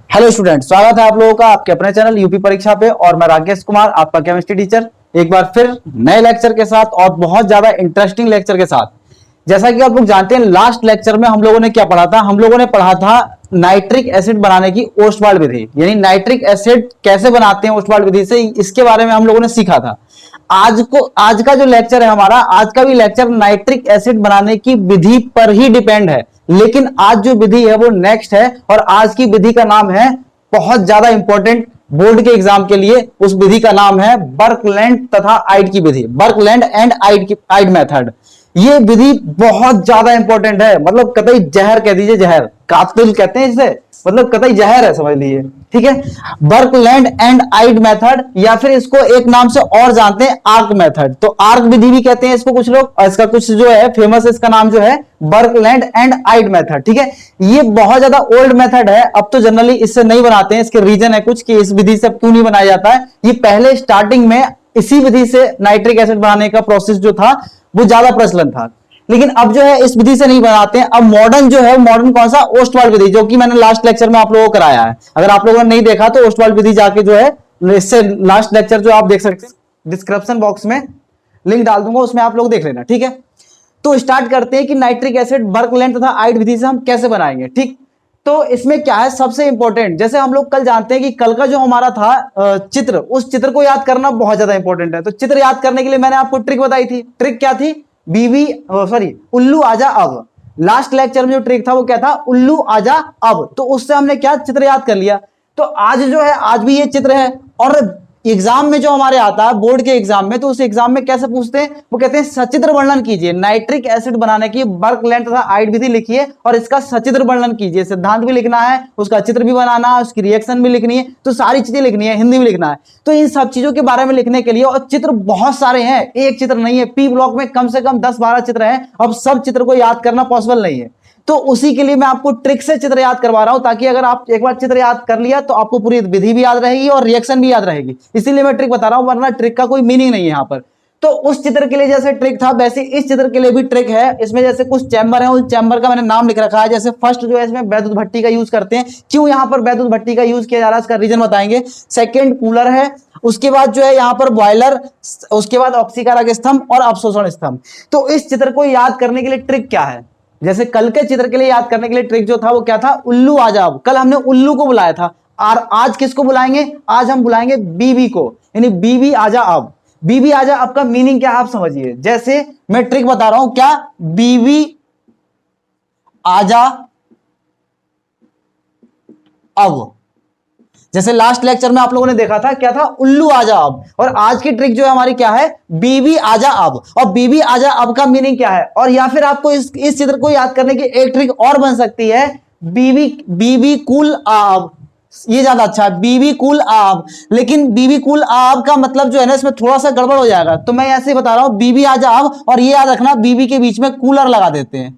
Hello student, स्वागत है आप लोगों का आपके अपने चैनल यूपी परीक्षा पे। और मैं राकेश कुमार, आपका केमिस्ट्री टीचर, एक बार फिर नए लेक्चर के साथ और बहुत ज्यादा इंटरेस्टिंग लेक्चर के साथ। जैसा कि आप लोग जानते हैं, लास्ट लेक्चर में हम लोगों ने क्या पढ़ा था? हम लोगों ने पढ़ा था नाइट्रिक एसिड बनाने की ओस्टवाल्ड विधि, यानी नाइट्रिक एसिड कैसे बनाते हैं ओस्टवाल्ड विधि से, इसके बारे में हम लोगों ने सीखा था। आज का जो लेक्चर है हमारा, आज का भी लेक्चर नाइट्रिक एसिड बनाने की विधि पर ही डिपेंड है। लेकिन आज जो विधि है वो नेक्स्ट है, और आज की विधि का नाम है, बहुत ज्यादा इंपॉर्टेंट बोर्ड के एग्जाम के लिए, उस विधि का नाम है बर्कलैंड तथा आइड की विधि, बर्कलैंड एंड आइड मेथड। ये विधि बहुत ज्यादा इंपॉर्टेंट है, मतलब कतई जहर कह दीजिए, जहर कातिल कहते हैं इसे, मतलब कतई जहर है, समझ लीजिए। ठीक है, बर्कलैंड एंड आइड मेथड, या फिर इसको एक नाम से और जानते हैं, आर्क मेथड। तो आर्क विधि भी कहते हैं इसको कुछ लोग, और इसका कुछ जो है फेमस, इसका नाम जो है बर्कलैंड एंड आइड मेथड। ठीक है, ये बहुत ज्यादा ओल्ड मेथड है, अब तो जनरली इससे नहीं बनाते हैं। इसके रीजन है कुछ कि इस विधि से क्यों नहीं बनाया जाता है। ये पहले स्टार्टिंग में इसी विधि से नाइट्रिक एसिड बनाने का प्रोसेस जो था वो ज्यादा प्रचलन था, लेकिन अब जो है इस विधि से नहीं बनाते हैं। अब मॉडर्न जो है, मॉडर्न कौन सा? ओस्टवाल्ड विधि, जो कि मैंने लास्ट लेक्चर में आप लोगों को कराया है। अगर आप लोगों ने नहीं देखा तो ओस्टवाल्ड विधि जाके जो है, इससे लास्ट लेक्चर जो आप देख सकते हैं, डिस्क्रिप्शन बॉक्स में लिंक डाल दूंगा, उसमें आप लोग देख लेना। ठीक है, तो स्टार्ट करते हैं कि नाइट्रिक एसिड बर्कलैंड तथा आइड विधि से हम कैसे बनाएंगे। ठीक, तो इसमें क्या है सबसे इंपॉर्टेंट, जैसे हम लोग कल जानते हैं कि कल का जो हमारा था चित्र, उस चित्र को याद करना बहुत ज्यादा इंपॉर्टेंट है। तो चित्र याद करने के लिए मैंने आपको ट्रिक बताई थी। ट्रिक क्या थी? उल्लू आजा अब। लास्ट लेक्चर में जो ट्रिक था वो क्या था? उल्लू आजा अब। तो उससे हमने क्या चित्र याद कर लिया। तो आज जो है, आज भी ये चित्र है, और एग्जाम में जो हमारे आता है बोर्ड के एग्जाम में, तो उस एग्जाम में कैसे पूछते हैं? वो कहते हैं सचित्र वर्णन कीजिए, नाइट्रिक एसिड बनाने की बर्कलैंड तथा आइड विधि लिखिए और इसका सचित्र वर्णन कीजिए। सिद्धांत भी लिखना है, उसका चित्र भी बनाना है, उसकी रिएक्शन भी लिखनी है, तो सारी चीजें लिखनी है, हिंदी भी लिखना है। तो इन सब चीजों के बारे में लिखने के लिए, और चित्र बहुत सारे हैं, एक चित्र नहीं है, पी ब्लॉक में कम से कम 10-12 चित्र हैं। अब सब चित्र को याद करना पॉसिबल नहीं है, तो उसी के लिए मैं आपको ट्रिक से चित्र याद करवा रहा हूं, ताकि अगर आप एक बार चित्र याद कर लिया तो आपको पूरी विधि भी याद रहेगी और रिएक्शन भी याद रहेगी। इसीलिए मैं ट्रिक बता रहा हूं, वरना ट्रिक का कोई मीनिंग नहीं है यहां पर। तो उस चित्र के लिए जैसे ट्रिक था, वैसे इस चित्र के लिए भी ट्रिक है। इसमें जैसे कुछ चैम्बर है, उस चैम्बर का मैंने नाम लिख रखा है। जैसे फर्स्ट जो है, इसमें वैद्युत भट्टी का यूज करते हैं। क्यों यहां पर वैद्युत भट्टी का यूज किया जा रहा है, इसका रीजन बताएंगे। सेकेंड कूलर है, उसके बाद जो है यहाँ पर बॉयलर, उसके बाद ऑक्सीकारक स्तंभ और अवशोषण स्तंभ। तो इस चित्र को याद करने के लिए ट्रिक क्या है? जैसे कल के चित्र के लिए याद करने के लिए ट्रिक जो था वो क्या था? उल्लू आजा अब। कल हमने उल्लू को बुलाया था, और आज किसको बुलाएंगे? आज हम बुलाएंगे बीबी को, यानी बीबी आजा अब। बीबी आजा अब का मीनिंग क्या आप समझिए। जैसे मैं ट्रिक बता रहा हूं, क्या? बीबी आजा अब। जैसे लास्ट लेक्चर में आप लोगों ने देखा था, क्या था? उल्लू आजा अब। और आज की ट्रिक जो है हमारी क्या है? बीबी आजा अब। और बीबी आजा अब का मीनिंग क्या है? और या फिर आपको इस चित्र को याद करने की एक ट्रिक और बन सकती है, बीबी कूल आब। ये ज्यादा अच्छा है, बीबी कूल आब। लेकिन बीबी कूल आब का मतलब जो है ना, इसमें थोड़ा सा गड़बड़ हो जाएगा, तो मैं ऐसे बता रहा हूं, बीबी आजा अब। और ये याद रखना, बीबी के बीच में कूलर लगा देते हैं,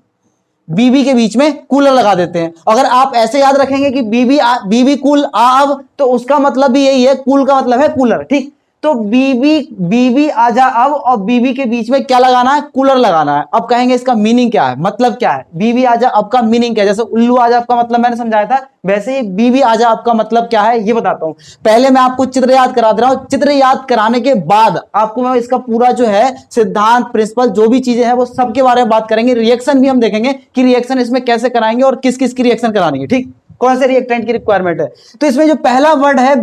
बीबी के बीच में कूलर लगा देते हैं। अगर आप ऐसे याद रखेंगे कि बीबी कूल अब, तो उसका मतलब भी यही है, कूल का मतलब है कूलर। ठीक, तो बीबी आजा अब, और बीबी के बीच में क्या लगाना है? कूलर लगाना है। अब कहेंगे इसका मीनिंग क्या है, मतलब क्या है? बीबी आजा अब का मीनिंग क्या है? जैसे उल्लू आजा अब का मतलब मैंने समझाया था, वैसे ही बीबी आजा अब का मतलब क्या है ये बताता हूं। पहले मैं आपको चित्र याद करा दे रहा हूं। चित्र याद कराने के बाद आपको मैं इसका पूरा जो है सिद्धांत, प्रिंसिपल, जो भी चीजें हैं वो सबके बारे में बात करेंगे। रिएक्शन भी हम देखेंगे कि रिएक्शन इसमें कैसे कराएंगे और किस किस की रिएक्शन करानी है। ठीक, कौन से रिएक्टेंट की रिक्वायरमेंट है। तो इसमें जो पहला वर्ड है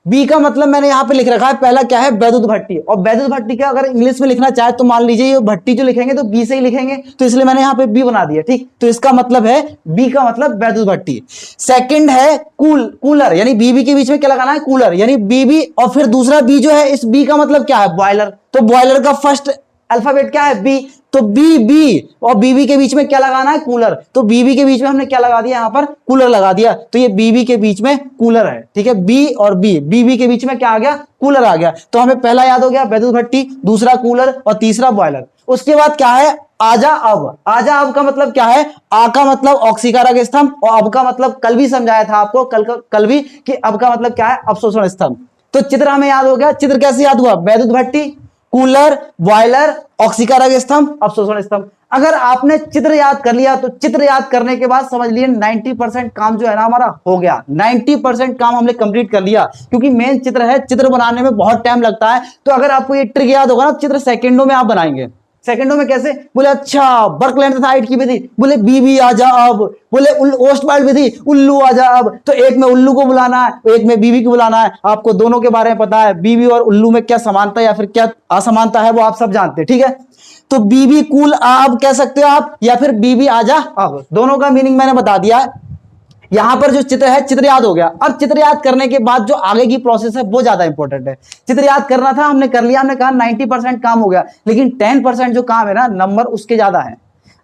बी का मतलब मैंने यहां पे लिख रखा है, पहला क्या है? वैद्युत भट्टी। और वैद्युत भट्टी का अगर इंग्लिश में लिखना चाहे तो मान लीजिए ये भट्टी जो लिखेंगे तो बी से ही लिखेंगे, तो इसलिए मैंने यहां पे बी बना दिया। ठीक, तो इसका मतलब है, बी का मतलब वैद्युत भट्टी। सेकंड है कूलर, यानी बीबी के बीच में क्या लगाना है? कूलर, यानी बीबी। और फिर दूसरा बी जो है, इस बी का मतलब क्या है? बॉयलर। तो बॉयलर का फर्स्ट अल्फाबेट क्या है? बी। तो बी और बीबी के बीच में क्या लगाना है? कूलर। तो बीबी के बीच में हमने क्या लगा दिया? यहां पर कूलर लगा दिया। तो ये बीबी के बीच में कूलर है। ठीक है, बी और बीबी के बीच में क्या आ गया? कूलर आ गया। तो हमें पहला याद हो गया वैद्युत भट्टी, दूसरा कूलर और तीसरा बॉयलर। उसके बाद क्या है? आजा अब। आजा अब का मतलब क्या है? आ का मतलब ऑक्सीकारक स्तंभ, और अब का मतलब कल भी समझाया था आपको, कल भी, कि अब का मतलब क्या है? अवशोषण स्तंभ। तो चित्र हमें याद हो गया। चित्र कैसे याद हुआ? वैद्युत भट्टी, कूलर, बॉयलर, ऑक्सीकारक स्तंभ, अवशोषण स्तंभ। अगर आपने चित्र याद कर लिया तो चित्र याद करने के बाद समझ लिए 90% काम जो है ना हमारा हो गया। 90% काम हमने कंप्लीट कर लिया, क्योंकि मेन चित्र है, चित्र बनाने में बहुत टाइम लगता है। तो अगर आपको ये ट्रिक याद होगा ना, चित्र सेकंडों में आप बनाएंगे। सेकंडों में कैसे? बोले अच्छा बर्क लेंथ तथा हाइट की विधि, बोले बीबी आजा अब, बोले ओस्टवाइल्ड विधि, उल्लू आजा अब। तो एक में उल्लू को बुलाना है, एक में बीबी को बुलाना है। आपको दोनों के बारे में पता है, बीबी और उल्लू में क्या समानता या फिर क्या असमानता है वो आप सब जानते हैं, ठीक है। तो बीबी कूल अब कह सकते हो आप, या फिर बीबी आजा अब, दोनों का मीनिंग मैंने बता दिया है। यहां पर जो चित्र है, चित्र याद हो गया। अब चित्र याद करने के बाद जो आगे की प्रोसेस है वो ज्यादा इंपॉर्टेंट है। चित्र याद करना था, हमने कर लिया, हमने कहा 90% काम हो गया, लेकिन 10% जो काम है ना, नंबर उसके ज्यादा है।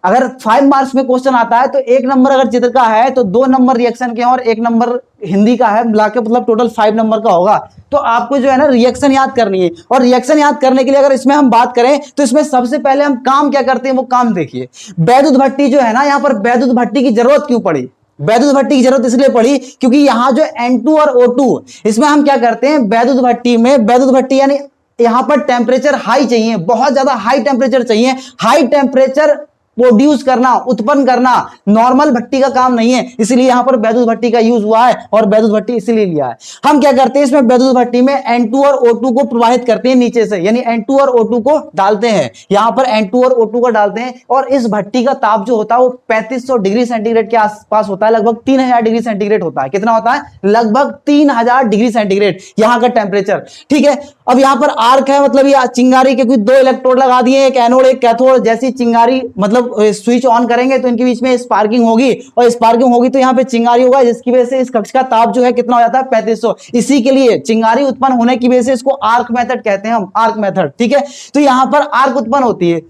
अगर 5 मार्क्स में क्वेश्चन आता है तो 1 नंबर अगर चित्र का है तो 2 नंबर रिएक्शन के और 1 नंबर हिंदी का है, मिला के मतलब टोटल 5 नंबर का होगा। तो आपको जो है ना रिएक्शन याद करनी है, और रिएक्शन याद करने के लिए अगर इसमें हम बात करें तो इसमें सबसे पहले हम काम क्या करते हैं वो काम देखिए। वैद्युत भट्टी जो है ना, यहां पर वैद्युत भट्टी की जरूरत क्यों पड़ी? वैद्युत भट्टी की जरूरत इसलिए पड़ी क्योंकि यहां जो N2 और O2, इसमें हम क्या करते हैं, वैद्युत भट्टी में, वैद्युत भट्टी यानी यहां पर टेम्परेचर हाई चाहिए, बहुत ज्यादा हाई टेम्परेचर चाहिए। हाई टेम्परेचर प्रोड्यूस करना, उत्पन्न करना नॉर्मल भट्टी का काम नहीं है, इसलिए यहां पर वैद्युत भट्टी का यूज हुआ है और वैद्युत भट्टी इसीलिए लिया है। हम क्या करते हैं इसमें वैद्युत भट्टी में N2 और O2 को प्रवाहित करते हैं नीचे से, यानी N2 और O2 को डालते हैं, यहां पर N2 और O2 को डालते हैं। और इस भट्टी का ताप जो होता है वो 3500 डिग्री सेंटीग्रेड के आसपास होता है, लगभग 3000 डिग्री सेंटीग्रेड होता है। कितना होता है? लगभग 3000 डिग्री सेंटीग्रेड यहां का टेम्परेचर, ठीक है। अब यहां पर आर्क है, मतलब ये चिंगारी के कुछ 2 इलेक्ट्रोड लगा दिए, एक एनोड एक कैथोड। जैसी चिंगारी मतलब स्विच ऑन करेंगे तो इनके बीच में स्पार्किंग होगी, और स्पार्किंग होगी तो यहाँ पे चिंगारी होगा, जिसकी वजह से इस कक्ष का ताप जो है कितना हो जाता है? 3500। इसी के लिए चिंगारी उत्पन्न होने की वजह से इसको आर्क मेथड कहते हैं हम, आर्क मेथड, ठीक है। तो यहां पर आर्क उत्पन्न होती है।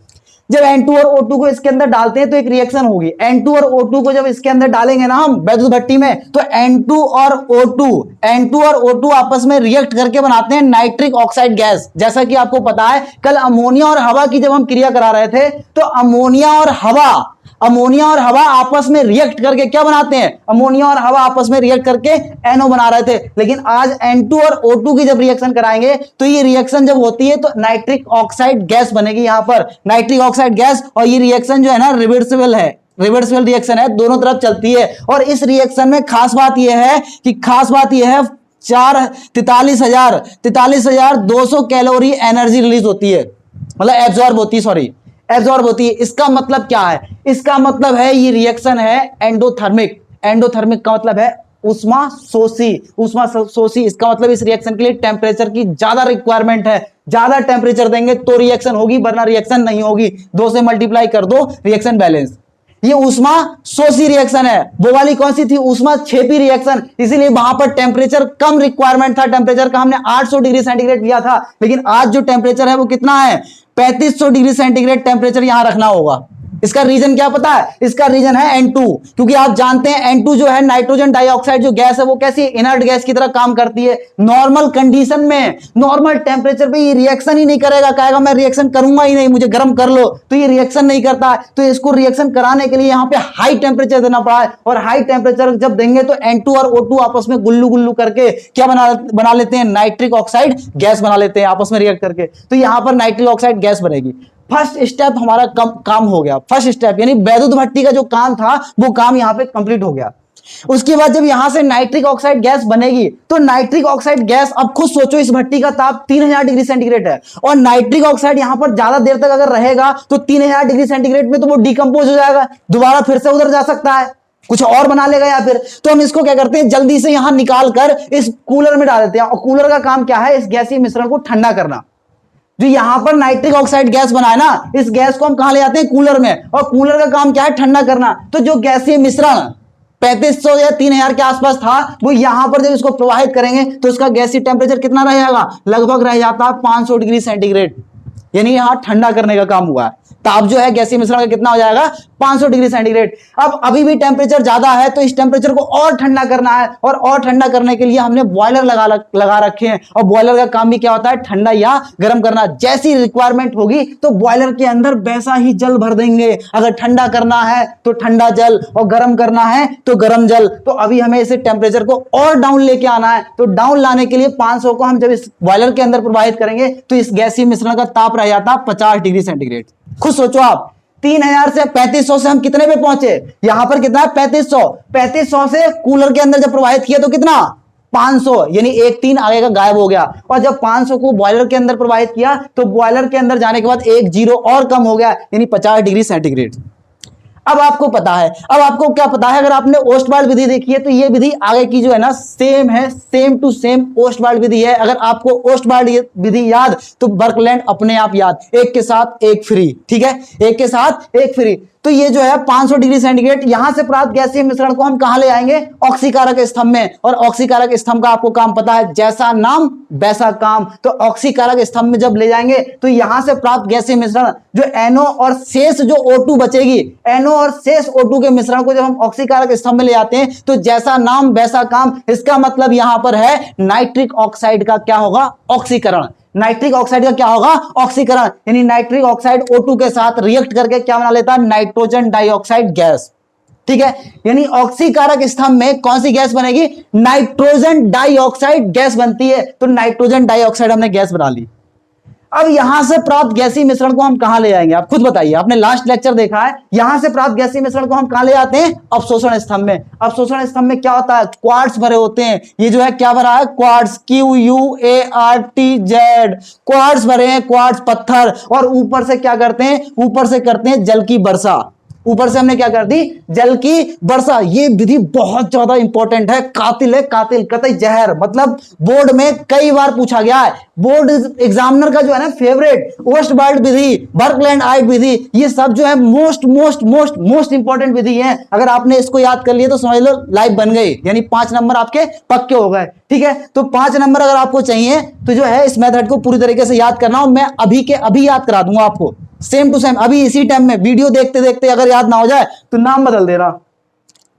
जब N2 और O2 को इसके अंदर डालते हैं तो एक रिएक्शन होगी। N2 और O2 को जब इसके अंदर डालेंगे ना हम वैद्युत भट्टी में, तो N2 और O2 आपस में रिएक्ट करके बनाते हैं नाइट्रिक ऑक्साइड गैस। जैसा कि आपको पता है, कल अमोनिया और हवा की जब हम क्रिया करा रहे थे, तो अमोनिया और हवा आपस में रिएक्ट करके क्या बनाते हैं? अमोनिया और हवा आपस में रिएक्ट करके NO बना रहे थे। लेकिन आज N2 और O2 की जब रिएक्शन कराएंगे तो ये रिएक्शन जब होती है तो नाइट्रिक ऑक्साइड गैस बनेगी, यहां पर नाइट्रिक ऑक्साइड गैस। और ये रिएक्शन जो है ना रिवर्सिबल है, रिवर्सिबल रिएक्शन है, दोनों तरफ चलती है। और इस रिएक्शन में खास बात यह है 43,200 कैलोरी एनर्जी रिलीज होती है, मतलब एब्जॉर्ब होती है। इसका मतलब क्या है? इसका मतलब है ये रिएक्शन है एंडोथर्मिक। एंडोथर्मिक का मतलब है उष्मा शोषी। इसका मतलब इस रिएक्शन के लिए टेम्परेचर की ज्यादा रिक्वायरमेंट है। ज्यादा टेम्परेचर देंगे तो रिएक्शन होगी, वरना रिएक्शन नहीं होगी। 2 से मल्टीप्लाई कर दो, रिएक्शन बैलेंस। ये उष्मा शोषी रिएक्शन है। वो वाली कौन सी थी? उष्मा क्षेपी रिएक्शन। इसीलिए वहां पर टेम्परेचर कम रिक्वायरमेंट था, टेम्परेचर का हमने 800 डिग्री सेंटीग्रेड लिया था। लेकिन आज जो टेम्परेचर है वो कितना है? 3500 डिग्री सेंटीग्रेड टेम्परेचर यहां रखना होगा। इसका रीजन क्या पता है? इसका रीजन है N2, क्योंकि आप जानते हैं N2 जो है नाइट्रोजन डाइऑक्साइड जो गैस है वो कैसी इनर्ट गैस की तरह काम करती है। नॉर्मल कंडीशन में, नॉर्मल टेम्परेचर पे ये रिएक्शन ही नहीं करेगा, कहेगा मैं रिएक्शन करूंगा ही नहीं, मुझे गर्म कर लो, तो ये रिएक्शन नहीं करता है। तो इसको रिएक्शन कराने के लिए यहां पे हाई टेम्परेचर देना पड़ा है, और हाई टेम्परेचर जब देंगे तो N2 और O2 आपस में गुल्लू गुल्लू करके क्या बना लेते हैं? नाइट्रिक ऑक्साइड गैस बना लेते हैं आपस में रिएक्ट करके। तो यहां पर नाइट्रिक ऑक्साइड गैस बनेगी। फर्स्ट स्टेप हमारा काम हो गया। फर्स्ट स्टेप यानी वैद्युत भट्टी का जो काम था वो काम यहां पे कंप्लीट हो गया। उसके बाद जब यहां से नाइट्रिक ऑक्साइड गैस बनेगी तो नाइट्रिक ऑक्साइड गैस, अब खुद सोचो इस भट्टी का ताप 3000 डिग्री सेंटीग्रेड है, और नाइट्रिक ऑक्साइड यहां पर ज्यादा देर तक अगर रहेगा तो 3000 डिग्री सेंटीग्रेड में तो वो डिकम्पोज हो जाएगा, दोबारा फिर से उधर जा सकता है, कुछ और बना लेगा या फिर। तो हम इसको क्या करते हैं, जल्दी से यहां निकाल कर इस कूलर में डाल देते हैं। और कूलर का काम क्या है? इस गैसीय मिश्रण को ठंडा करना। जो यहां पर नाइट्रिक ऑक्साइड गैस बना है ना, इस गैस को हम कहां ले जाते हैं? कूलर में। और कूलर का काम क्या है? ठंडा करना। तो जो गैसीय मिश्रण 3500 या 3000 के आसपास था, वो यहां पर जब इसको प्रवाहित करेंगे तो इसका गैसीय टेम्परेचर कितना रह जाएगा? लगभग रह जाता है 500 डिग्री सेंटीग्रेड। यानी यहां ठंडा करने का काम हुआ है। ताप जो है गैसीय मिश्रण का कितना हो जाएगा? 500 डिग्री सेंटीग्रेड। अब अभी भी टेम्परेचर ज्यादा है तो इस टेम्परेचर को और ठंडा करना है, और ठंडा करने के लिए हमने बॉयलर लगा रखे हैं। और बॉयलर का काम भी क्या होता है, ठंडा या गर्म करना। जैसी रिक्वायरमेंट होगी तो बॉयलर के अंदर वैसा ही जल भर देंगे। अगर ठंडा करना है तो ठंडा जल, और गर्म करना है तो गर्म जल। तो अभी हमें इसे टेम्परेचर को और डाउन लेके आना है। तो डाउन लाने के लिए 500 को हम जब इस बॉयलर के अंदर प्रवाहित करेंगे तो इस गैसीय मिश्रण का ताप रह जाता 50 डिग्री सेंटीग्रेड। खुद सोचो आप, 3000 से 3500 से हम कितने पे पहुंचे, यहां पर कितना है 3500। 3500 से कूलर के अंदर जब प्रवाहित किया तो कितना 500, यानी एक 3 आगे का गायब हो गया। और जब 500 को बॉयलर के अंदर प्रवाहित किया तो बॉयलर के अंदर जाने के बाद एक 0 और कम हो गया, यानी 50 डिग्री सेंटीग्रेड। अब आपको पता है, अब आपको क्या पता है, अगर आपने ओस्टवाल्ड विधि देखी है तो ये विधि आगे की जो है ना सेम है, सेम टू सेम ओस्टवाल्ड विधि है। अगर आपको ओस्टवाल्ड विधि याद तो बर्कलैंड अपने आप याद, एक के साथ एक फ्री, ठीक है, एक के साथ एक फ्री। तो ये जो है 500 डिग्री सेंटीग्रेड, यहां से प्राप्त गैसीय मिश्रण को हम कहां ले आएंगे, ऑक्सीकारक स्तंभ में। और ऑक्सीकारक स्तंभ का आपको काम पता है, जैसा नाम वैसा काम। तो ऑक्सीकारक स्तंभ में जब ले जाएंगे तो यहां से प्राप्त गैसीय मिश्रण जो NO और शेष जो O2 बचेगी, NO और शेष O2 के मिश्रण को जब हम ऑक्सीकारक स्तंभ में ले आते हैं तो जैसा नाम वैसा काम। इसका मतलब यहां पर है नाइट्रिक ऑक्साइड का क्या होगा, ऑक्सीकरण। नाइट्रिक ऑक्साइड का क्या होगा, ऑक्सीकरण। यानी नाइट्रिक ऑक्साइड O2 के साथ रिएक्ट करके क्या बना लेता है, नाइट्रोजन डाइऑक्साइड गैस, ठीक है। यानी ऑक्सीकारक स्तंभ में कौन सी गैस बनेगी, नाइट्रोजन डाइऑक्साइड गैस बनती है। तो नाइट्रोजन डाइऑक्साइड हमने गैस बना ली। अब यहां से प्राप्त गैसीय मिश्रण को हम कहां ले आएंगे, आप खुद बताइए। आपने लास्ट लेक्चर देखा है, यहां से प्राप्त गैसीय मिश्रण को हम कहां ले आते हैं, अवशोषण स्तंभ में। अवशोषण स्तंभ में क्या होता है, क्वार्ट्ज भरे होते हैं। ये जो है क्या भरा है, क्वार्ट्ज, QUARTZ, क्वार्ट्ज भरे हैं, क्वार्ट्ज पत्थर। और ऊपर से क्या करते हैं, ऊपर से करते हैं जल की वर्षा। ऊपर से हमने क्या कर दी, जल की वर्षा। ये विधि बहुत ज्यादा इंपॉर्टेंट है, कातिल है, कातिल, कतई जहर। मतलब बोर्ड में कई बार पूछा गया है, बोर्ड एग्जामिनर का जो है ना फेवरेट, ओस्टवाल्ड विधि, बर्कलैंड आइट विधि, ये सब जो है most most most most important विधि है। अगर आपने इसको याद कर लिया तो समझ लो लाइफ बन गई, यानी 5 नंबर आपके पक्के हो गए, ठीक है। तो 5 नंबर अगर आपको चाहिए तो जो है इस मेथड को पूरी तरीके से याद करना, और मैं अभी के अभी याद करा दूंगा आपको, सेम टू सेम। अभी इसी टाइम में वीडियो देखते देखते अगर याद ना हो जाए तो नाम बदल देना,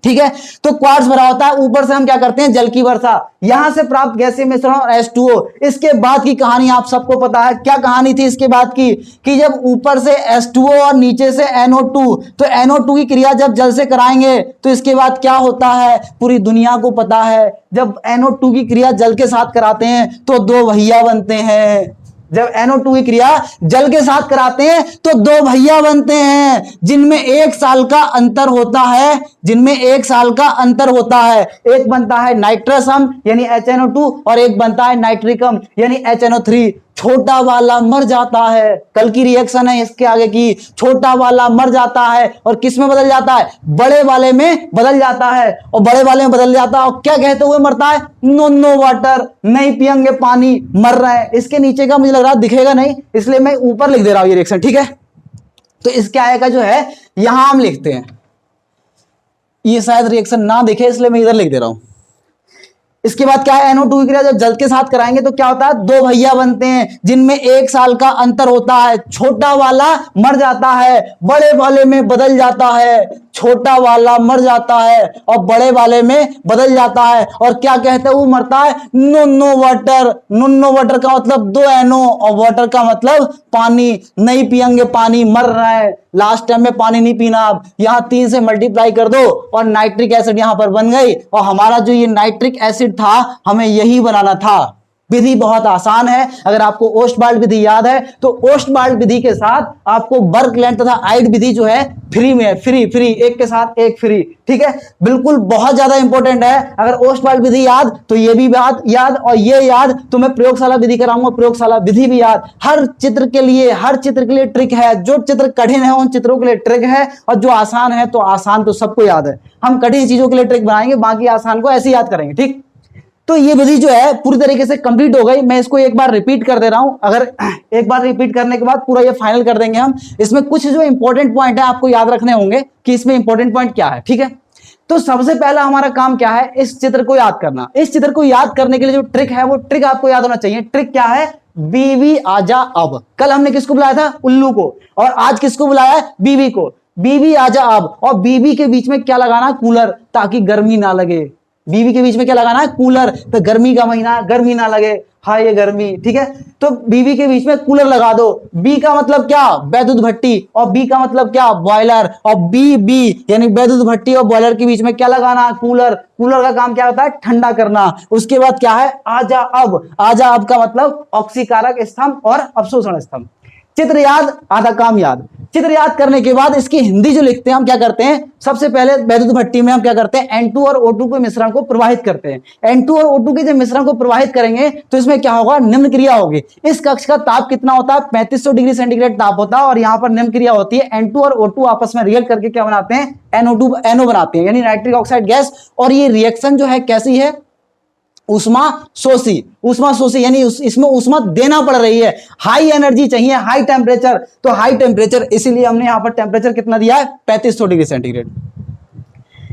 ठीक है। तो क्वार्ट्ज भरा होता है, ऊपर से हम क्या करते हैं, जल की वर्षा। यहां से प्राप्त गैसीय मिश्रण और H2O। इसके बाद की कहानी आप सबको पता है, क्या कहानी थी इसके बाद की, कि जब ऊपर से H2O और नीचे से NO2, तो NO2 की क्रिया जब जल से कराएंगे तो इसके बाद क्या होता है, पूरी दुनिया को पता है। जब NO2 की क्रिया जल के साथ कराते हैं तो 2 भैया बनते हैं। जब NO2 की क्रिया जल के साथ कराते हैं तो 2 भैया बनते हैं, जिनमें 1 साल का अंतर होता है, जिनमें 1 साल का अंतर होता है। एक बनता है नाइट्रसम यानी HNO2, और एक बनता है नाइट्रिकम यानी HNO3। छोटा वाला मर जाता है, कल की रिएक्शन है इसके आगे की, छोटा वाला मर जाता है और किस में बदल जाता है, बड़े वाले में बदल जाता है। और बड़े वाले में बदल जाता है और क्या कहते हुए मरता है, नो वाटर, नहीं पियेंगे पानी, मर रहा है। इसके नीचे का मुझे लग रहा है दिखेगा नहीं, इसलिए मैं ऊपर लिख दे रहा हूं ये रिएक्शन, ठीक है। तो इसके आगे का जो है यहां हम लिखते हैं, ये शायद रिएक्शन ना दिखे इसलिए मैं इधर लिख दे रहा हूं। इसके बाद क्या है, NO2 की क्रिया जब जल के साथ कराएंगे तो क्या होता है, 2 भैया बनते हैं, जिनमें 1 साल का अंतर होता है। छोटा वाला मर जाता है, बड़े वाले में बदल जाता है। छोटा वाला मर जाता है और बड़े वाले में बदल जाता है। और क्या कहते हैं वो मरता है, नो वाटर। नो वाटर का मतलब 2 NO और वाटर का मतलब पानी। नहीं पियेंगे पानी, मर रहा है। लास्ट टाइम में पानी नहीं पीना। अब यहां 3 से मल्टीप्लाई कर दो और नाइट्रिक एसिड यहां पर बन गई। और हमारा जो ये नाइट्रिक एसिड था हमें यही बनाना था। विधि बहुत आसान है। अगर आपको ओस्टवाल्ड विधि याद है तो ओस्टवाल्ड विधि के साथ आपको बर्कलैंड तथा आइट विधि जो है फ्री में है, फ्री एक के साथ एक फ्री, ठीक है। बिल्कुल बहुत ज्यादा इंपॉर्टेंट है। अगर ओस्टवाल्ड विधि याद तो ये भी बात याद, और ये याद तो मैं प्रयोगशाला विधि कराऊंगा, प्रयोगशाला विधि भी याद। हर चित्र के लिए ट्रिक है। जो चित्र कठिन है उन चित्रों के लिए ट्रिक है, और जो आसान है तो आसान तो सबको याद है। हम कठिन चीजों के लिए ट्रिक बनाएंगे, बाकी आसान को ऐसे याद करेंगे, ठीक। तो ये विधि जो है पूरी तरीके से कंप्लीट हो गई। मैं इसको एक बार रिपीट कर दे रहा हूं। अगर एक बार रिपीट करने के बाद पूरा ये फाइनल कर देंगे हम। इसमें कुछ जो इंपॉर्टेंट पॉइंट है आपको याद रखने होंगे कि इसमें इंपॉर्टेंट पॉइंट क्या है, ठीक है। तो सबसे पहला हमारा काम क्या है, इस चित्र को याद करना। इस चित्र को याद करने के लिए जो ट्रिक है वो ट्रिक आपको याद होना चाहिए। ट्रिक क्या है, बीवी आजा अब। कल हमने किसको बुलाया था, उल्लू को, और आज किसको बुलाया है, बीवी को। बीबी आजा अब, और बीबी के बीच में क्या लगाना, कूलर, ताकि गर्मी ना लगे। बीबी के बीच में क्या लगाना है, कूलर, तो गर्मी का महीना, गर्मी ना लगे, हाय ये गर्मी, ठीक है। तो बीबी के बीच में कूलर लगा दो। बी का मतलब क्या, वैद्युत भट्टी, और बी का मतलब क्या, बॉयलर, और बी यानी वैद्युत भट्टी और बॉयलर के बीच में क्या लगाना, कूलर। कूलर का काम क्या होता है, ठंडा करना। उसके बाद क्या है, आजा अब। आजा अब का मतलब ऑक्सीकारक स्तंभ और अवशोषण स्तंभ। चित्र याद, आधा काम याद। चित्र याद करने के बाद इसकी हिंदी जो लिखते हैं हम क्या करते हैं, सबसे पहले वैद्युत भट्टी में हम क्या करते हैं, N2 और O2 के मिश्रण को प्रवाहित करते हैं। N2 और O2 के जब मिश्रण को प्रवाहित करेंगे तो इसमें क्या होगा, निम्न क्रिया होगी। इस कक्ष का ताप कितना होता है, 3500 डिग्री सेंटीग्रेड ताप होता है, और यहां पर निम्न क्रिया होती है, N2 और O2 आपस में रिएक्ट करके क्या बनाते हैं, NO बनाते हैं, यानी नाइट्रिक ऑक्साइड गैस। और ये रिएक्शन जो है कैसी है, उष्मा शोषी, यानी इसमें उष्मा देना पड़ रही है, हाई एनर्जी चाहिए, हाई टेम्परेचर। तो हाई टेम्परेचर, इसीलिए हमने यहां पर टेम्परेचर कितना दिया है, 3500 डिग्री सेंटीग्रेड।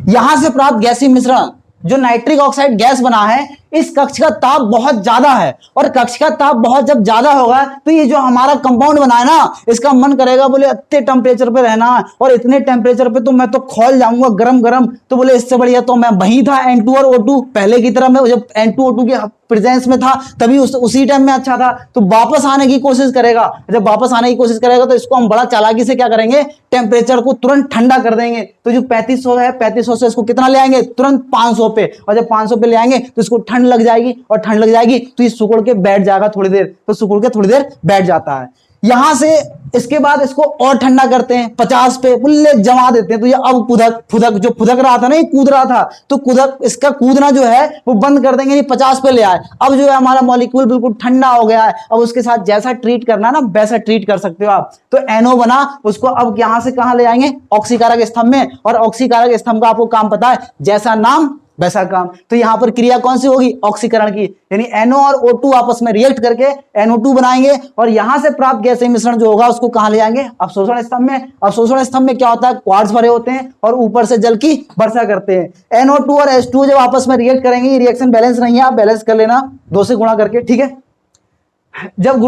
यहां से प्राप्त गैसीय मिश्रण जो नाइट्रिक ऑक्साइड गैस बना है, इस कक्ष का ताप बहुत ज्यादा है, और कक्ष का ताप बहुत जब ज्यादा होगा तो ये जो हमारा कंपाउंड बना है ना, इसका मन करेगा बोले इतने टेम्परेचर पे रहना है, और इतने टेम्परेचर पे तो मैं तो खोल जाऊंगा गरम गरम। तो बोले इससे बढ़िया तो मैं वहीं था, N2 और O2 पहले की तरह, मैं जब N2 O2 के प्रेजेंस में था तभी उसी टाइम में अच्छा था। तो वापस आने की कोशिश करेगा, जब वापस आने की कोशिश करेगा तो इसको हम बड़ा चालाकी से क्या करेंगे, टेम्परेचर को तुरंत ठंडा कर देंगे। तो जो 3500 है, 3500 से इसको कितना ले आएंगे, तुरंत 500 पे, और जब 500 पे ले आएंगे तो इसको ठंड लग जाएगी, और ठंड लग जाएगी तो ये सिकुड़ के बैठ जाएगा थोड़ी देर, तो सिकुड़ के थोड़ी देर बैठ जाता है। यहां से इसके बाद इसको और ठंडा करते हैं, 50 पे बुल्ले जमा देते हैं। तो ये अब फुदक जो फुदक रहा था ना, ये कूद रहा था, तो कूदक इसका कूदना जो है वो बंद कर देंगे, 50 पे ले आए। अब जो है हमारा मॉलिक्यूल बिल्कुल ठंडा हो गया है। अब उसके साथ जैसा ट्रीट करना ना वैसा ट्रीट कर सकते हो आप। तो NO बना, उसको अब यहां से कहां ले आएंगे, ऑक्सीकारक स्तंभ में। और ऑक्सीकारक स्तंभ का आपको काम पता है, जैसा नाम वैसा काम। तो यहां पर क्रिया कौन सी होगी, ऑक्सीकरण की, यानी NO और O2 आपस में रिएक्ट करके NO2 बनाएंगे, और यहां से प्राप्त गैसीय मिश्रण जो होगा उसको कहां ले जाएंगे, अवशोषण स्तंभ में। अवशोषण स्तंभ में क्या होता है, क्वार्ट्ज भरे होते हैं और ऊपर से जल की वर्षा करते हैं। NO2 और H2 जब आपस में रिएक्ट करेंगे, ये रिएक्शन बैलेंस नहीं है, आप बैलेंस कर लेना 2 से गुणा करके, ठीक है। जब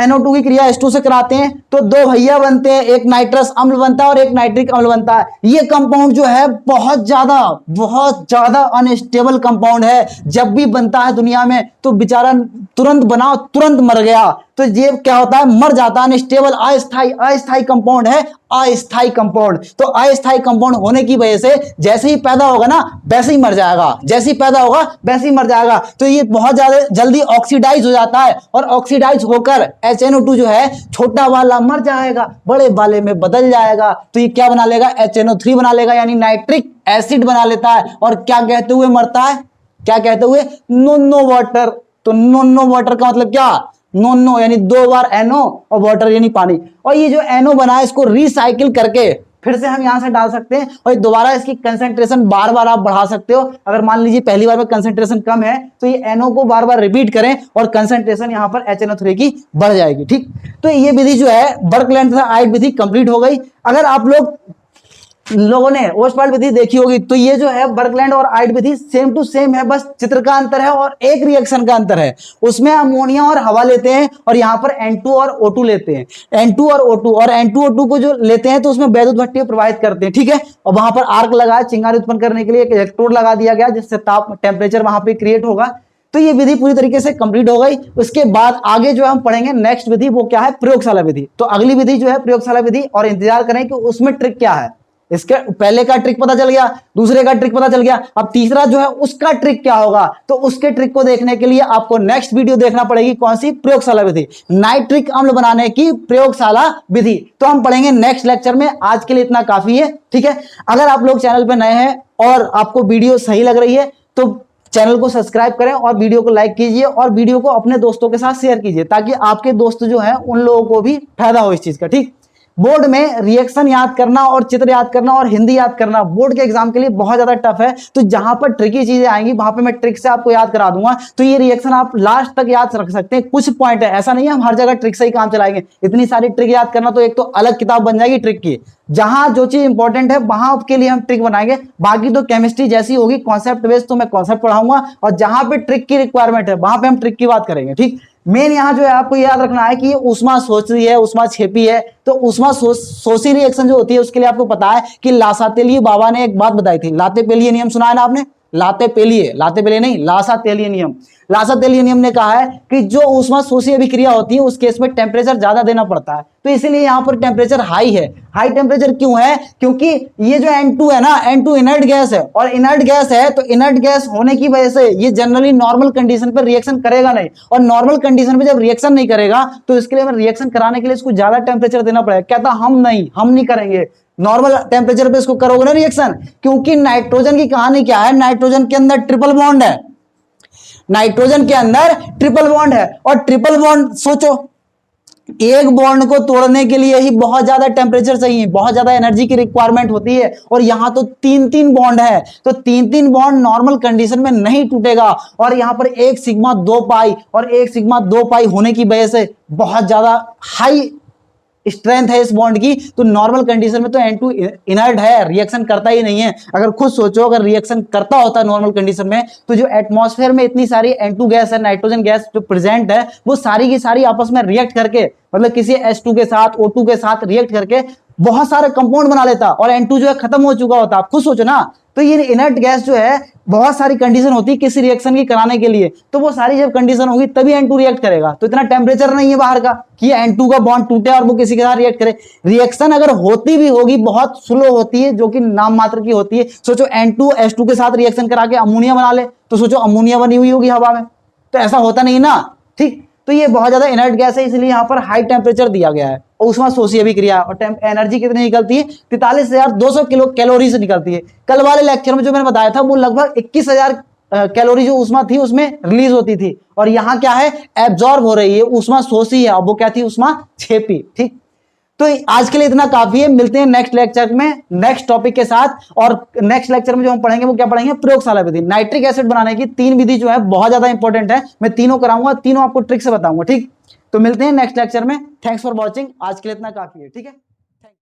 NO2 की क्रिया H2 से कराते हैं तो 2 भैया बनते हैं, एक नाइट्रस अम्ल बनता है और एक नाइट्रिक अम्ल बनता है। ये कंपाउंड जो है बहुत ज्यादा अनस्टेबल कंपाउंड है। जब भी बनता है दुनिया में तो बेचारा तुरंत बना तुरंत मर गया, तो ये क्या होता है, मर जाता है, अनस्टेबल, अस्थायी कंपाउंड है, अस्थायी कंपाउंड। तो अस्थायी कंपाउंड होने की वजह से जैसे ही पैदा होगा ना वैसे ही मर जाएगा, जैसे ही पैदा होगा वैसे ही मर जाएगा। तो ये बहुत ज्यादा जल्दी ऑक्सीडाइज हो जाता है, और ऑक्सीडाइज होकर HNO2 जो है छोटा वाला मर जाएगा, बड़े वाले में बदल जाएगा। तो ये क्या बना लेगा, HNO3 बना लेगा, यानी नाइट्रिक एसिड बना लेता है। और क्या कहते हुए मरता है, क्या कहते हुए, नो वाटर। तो नो वाटर का मतलब क्या, नो यानी 2 बार NO और वाटर यानी पानी। और ये जो NO बना है इसको रिसाइकिल करके फिर से हम यहां से डाल सकते हैं, और दोबारा इसकी कंसंट्रेशन बार बार आप बढ़ा सकते हो। अगर मान लीजिए पहली बार में कंसंट्रेशन कम है तो ये NO को बार बार रिपीट करें और कंसंट्रेशन यहां पर HNO3 की बढ़ जाएगी, ठीक। तो ये विधि जो है बर्कलैंड तथा आइट विधि कंप्लीट हो गई। अगर आप लोगों ने ओस्टवाल्ड विधि देखी होगी तो ये जो है बर्कलैंड और आइट विधि सेम टू सेम है, बस चित्र का अंतर है और एक रिएक्शन का अंतर है। उसमें अमोनिया और हवा लेते हैं और यहाँ पर N2 और O2 लेते हैं, N2 और O2, और N2 O2 को जो लेते हैं तो उसमें वैद्युत भट्टी प्रवाहित करते हैं, ठीक है। और वहां पर आर्क लगा, चिंगारी उत्पन्न करने के लिए एक इलेक्ट्रोड लगा दिया गया जिससे ताप टेम्परेचर वहां पे क्रिएट होगा। तो ये विधि पूरी तरीके से कंप्लीट हो गई। उसके बाद आगे जो हम पढ़ेंगे नेक्स्ट विधि, वो क्या है, प्रयोगशाला विधि। तो अगली विधि जो है प्रयोगशाला विधि, और इंतजार करें कि उसमें ट्रिक क्या है। इसके पहले का ट्रिक पता चल गया, दूसरे का ट्रिक पता चल गया, अब तीसरा जो है उसका ट्रिक क्या होगा। तो उसके ट्रिक को देखने के लिए आपको नेक्स्ट वीडियो देखना पड़ेगी, कौन सी, प्रयोगशाला विधि, नाइट्रिक अम्ल बनाने की प्रयोगशाला विधि। तो हम पढ़ेंगे नेक्स्ट लेक्चर में। आज के लिए इतना काफी है, ठीक है। अगर आप लोग चैनल पे नए हैं और आपको वीडियो सही लग रही है तो चैनल को सब्सक्राइब करें और वीडियो को लाइक कीजिए, और वीडियो को अपने दोस्तों के साथ शेयर कीजिए ताकि आपके दोस्त जो है उन लोगों को भी फायदा हो इस चीज का, ठीक। बोर्ड में रिएक्शन याद करना और चित्र याद करना और हिंदी याद करना बोर्ड के एग्जाम के लिए बहुत ज्यादा टफ है। तो जहां पर ट्रिकी चीजें आएंगी वहां पे मैं ट्रिक से आपको याद करा दूंगा। तो ये रिएक्शन आप लास्ट तक याद रख सकते हैं। कुछ पॉइंट है, ऐसा नहीं है हम हर जगह ट्रिक से ही काम चलाएंगे। इतनी सारी ट्रिक याद करना तो एक तो अलग किताब बन जाएगी ट्रिक की। जहां जो चीज इंपॉर्टेंट है वहां के लिए हम ट्रिक बनाएंगे, बाकी तो केमिस्ट्री जैसी होगी कॉन्सेप्ट बेस्ड तो मैं कॉन्सेप्ट पढ़ाऊंगा, और जहां पे ट्रिक की रिक्वायरमेंट है वहां पे हम ट्रिक की बात करेंगे, ठीक। मेन यहाँ जो है आपको याद रखना है कि ये उष्मा शोषी है, उष्मा छेपी है। तो उष्मा शोषी रिएक्शन जो होती है उसके लिए आपको पता है कि लासातेलिए बाबा ने एक बात बताई थी, लातेपेलिये नियम सुना है ना आपने, लातेपेलिये नहीं, लासातेलिये नियम। लासातेलिये नियम ने कहा है कि जो उष्मा शोषी अभिक्रिया होती है उस केस में टेम्परेचर ज्यादा देना पड़ता है, तो इसीलिए यहाँ पर टेम्परेचर हाई है। हाई टेम्परेचर क्यों है? क्योंकि ये जो N2 है ना, N2 इनर्ट गैस है, और इनर्ट गैस है तो इनर्ट गैस होने की वजह से ये जनरली नॉर्मल कंडीशन पर रिएक्शन करेगा नहीं, और नॉर्मल कंडीशन पे जब रिएक्शन नहीं करेगा तो इसके लिए रिएक्शन कराने के लिए इसको ज्यादा टेम्परेचर देना पड़ेगा। कहता हम नहीं करेंगे, नॉर्मल टेम्परेचर पे इसको करोगे ना रिएक्शन। क्योंकि नाइट्रोजन की कहानी क्या है, नाइट्रोजन के अंदर ट्रिपल बॉन्ड है, नाइट्रोजन के अंदर ट्रिपल बॉन्ड है, और ट्रिपल बॉन्ड सोचो, एक बॉन्ड को तोड़ने के लिए ही बहुत ज्यादा टेम्परेचर चाहिए, बहुत ज्यादा एनर्जी की रिक्वायरमेंट होती है, और यहां तो तीन बॉन्ड है, तो तीन बॉन्ड नॉर्मल कंडीशन में नहीं टूटेगा, और यहां पर एक सिग्मा 2 पाई और एक सिग्मा 2 पाई होने की वजह से बहुत ज्यादा हाई स्ट्रेंथ है इस बॉन्ड की, तो नॉर्मल कंडीशन में तो N2 इनर्ट है, रिएक्शन करता ही नहीं है। अगर खुद सोचो, अगर रिएक्शन करता होता नॉर्मल कंडीशन में तो जो एटमॉस्फेयर में इतनी सारी N2 गैस है, नाइट्रोजन गैस जो प्रेजेंट है, वो सारी की सारी आपस में रिएक्ट करके, मतलब किसी H2 के साथ O2 के साथ रिएक्ट करके बहुत सारे कंपाउंड बना लेता, और N2 जो है खत्म हो चुका होता। आप खुद सोचो ना, तो ये इनर्ट गैस जो है बहुत सारी कंडीशन होती है किसी रिएक्शन की कराने के लिए, तो वो सारी जब कंडीशन होगी तभी N2 रिएक्ट करेगा। तो इतना टेम्परेचर नहीं है बाहर का कि N2 का बॉन्ड टूटे और वो किसी के साथ रिएक्ट करे। रिएक्शन अगर होती भी होगी बहुत स्लो होती है, जो कि नाम मात्र की होती है। सोचो N2 H2 के साथ रिएक्शन करा के अमोनिया बना ले, तो सोचो अमोनिया बनी हुई होगी हवा में, तो ऐसा होता नहीं ना, ठीक। तो ये बहुत ज्यादा इनर्ट गैस है, इसलिए यहाँ पर हाई टेम्परेचर दिया गया है। उष्मा शोषी अभिक्रिया, और एनर्जी कितनी निकलती है? 43,200 किलो कैलोरी से निकलती है। कल वाले लेक्चर में जो मैंने बताया था वो लगभग 21,000 कैलोरी जो उष्मा थी उसमें रिलीज होती थी, और यहाँ क्या है, एब्जॉर्ब हो रही है, उष्मा शोषी है, और वो क्या थी, उष्मा छेपी, ठीक। तो आज के लिए इतना काफी है, मिलते हैं नेक्स्ट लेक्चर में नेक्स्ट टॉपिक के साथ। और नेक्स्ट लेक्चर में जो हम पढ़ेंगे वो क्या पढ़ेंगे, प्रयोगशाला विधि। नाइट्रिक एसिड बनाने की 3 विधि जो है बहुत ज्यादा इंपॉर्टेंट है, मैं तीनों कराऊंगा, तीनों आपको ट्रिक से बताऊंगा, ठीक। तो मिलते हैं नेक्स्ट लेक्चर में। थैंक्स फॉर वॉचिंग, आज के लिए इतना काफी है, ठीक है।